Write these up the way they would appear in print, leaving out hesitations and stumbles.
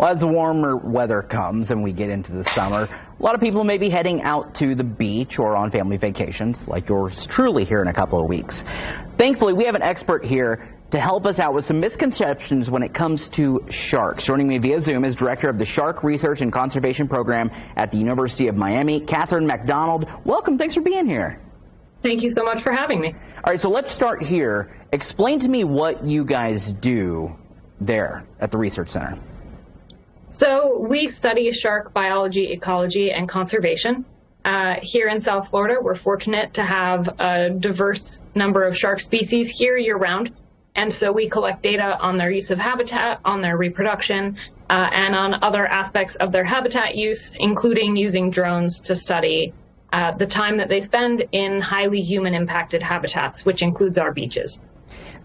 Well, as the warmer weather comes and we get into the summer, a lot of people may be heading out to the beach or on family vacations, like yours truly here in a couple of weeks. Thankfully, we have an expert here to help us out with some misconceptions when it comes to sharks. Joining me via Zoom is Director of the Shark Research and Conservation Program at the University of Miami, Catherine McDonald. Welcome. Thanks for being here. Thank you so much for having me. All right, so let's start here. Explain to me what you guys do there at the Research Center. So we study shark biology, ecology, and conservation. Here in South Florida, we're fortunate to have a diverse number of shark species here year-round. And so we collect data on their use of habitat, on their reproduction, and on other aspects of their habitat use, including using drones to study the time that they spend in highly human-impacted habitats, which includes our beaches.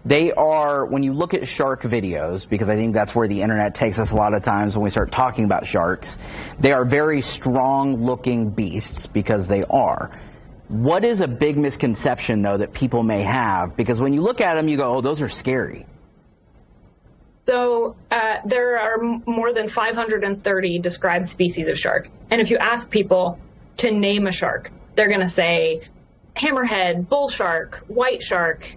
They are, when you look at shark videos, because I think that's where the internet takes us a lot of times when we start talking about sharks, they are very strong-looking beasts, because they are. What is a big misconception, though, that people may have? Because when you look at them, you go, oh, those are scary. So there are more than 530 described species of shark. And if you ask people to name a shark, they're going to say hammerhead, bull shark, white shark,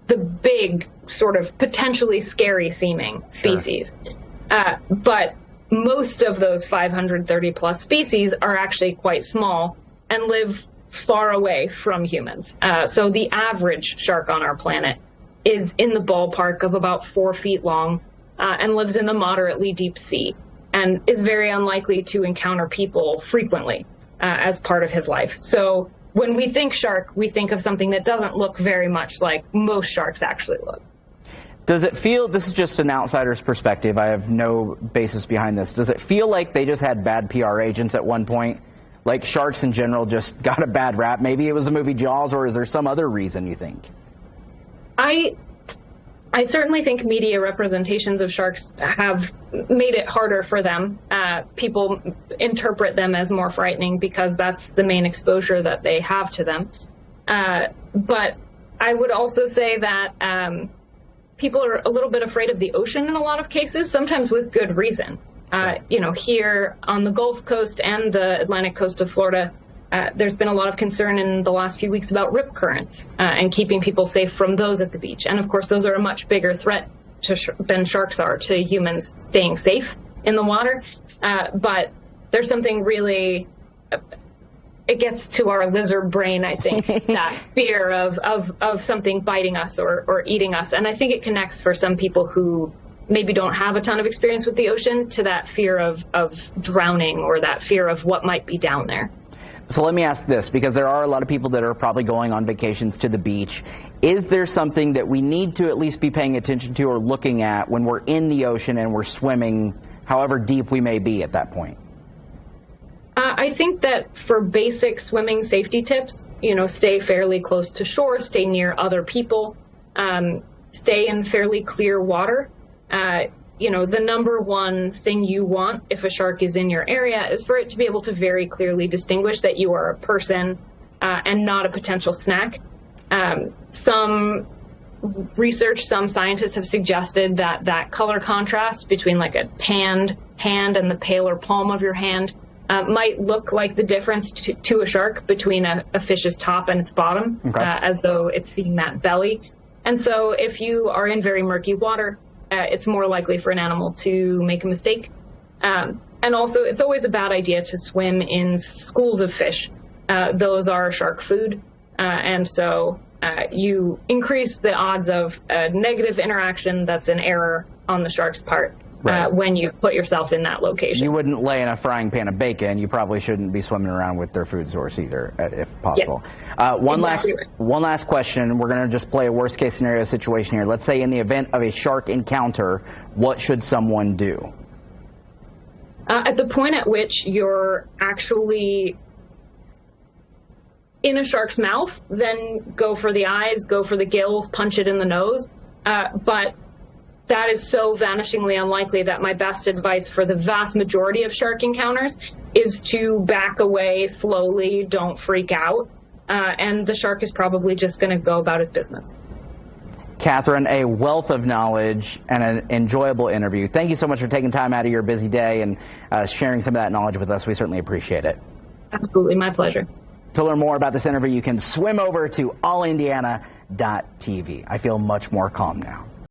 the big sort of potentially scary seeming species. Sure. But most of those 530 plus species are actually quite small and live far away from humans. So the average shark on our planet is in the ballpark of about 4 feet long and lives in the moderately deep sea and is very unlikely to encounter people frequently as part of his life. So when we think shark, we think of something that doesn't look very much like most sharks actually look. Does it feel, this is just an outsider's perspective, I have no basis behind this, does it feel like they just had bad PR agents at one point? Like sharks in general just got a bad rap? Maybe it was the movie Jaws, or is there some other reason you think? I certainly think media representations of sharks have made it harder for them. People interpret them as more frightening because that's the main exposure that they have to them. But I would also say that people are a little bit afraid of the ocean in a lot of cases, sometimes with good reason. Here on the Gulf Coast and the Atlantic coast of Florida, there's been a lot of concern in the last few weeks about rip currents and keeping people safe from those at the beach. And of course, those are a much bigger threat than sharks are to humans staying safe in the water. But there's something really, it gets to our lizard brain, I think, that fear of something biting us or eating us. And I think it connects for some people who maybe don't have a ton of experience with the ocean to that fear of drowning or that fear of what might be down there. So let me ask this, because there are a lot of people that are probably going on vacations to the beach. Is there something that we need to at least be paying attention to or looking at when we're in the ocean and we're swimming, however deep we may be at that point? I think that for basic swimming safety tips, stay fairly close to shore, stay near other people, stay in fairly clear water. The number one thing you want if a shark is in your area is for it to be able to very clearly distinguish that you are a person and not a potential snack. Some scientists have suggested that color contrast between like a tanned hand and the paler palm of your hand might look like the difference to a shark between a fish's top and its bottom, as though it's seeing that belly. And so if you are in very murky water, it's more likely for an animal to make a mistake. And also, it's always a bad idea to swim in schools of fish. Those are shark food. And so you increase the odds of a negative interaction that's an error on the shark's part when you put yourself in that location. You wouldn't lay in a frying pan of bacon. You probably shouldn't be swimming around with their food source either, if possible. Yeah. One last question. We're going to just play a worst case scenario situation here. Let's say in the event of a shark encounter, what should someone do? At the point at which you're actually in a shark's mouth, then go for the eyes, go for the gills, punch it in the nose. But that is so vanishingly unlikely that my best advice for the vast majority of shark encounters is to back away slowly, don't freak out, and the shark is probably just going to go about his business. Catherine, a wealth of knowledge and an enjoyable interview. Thank you so much for taking time out of your busy day and sharing some of that knowledge with us. We certainly appreciate it. Absolutely. My pleasure. To learn more about this interview, you can swim over to allindiana.tv. I feel much more calm now.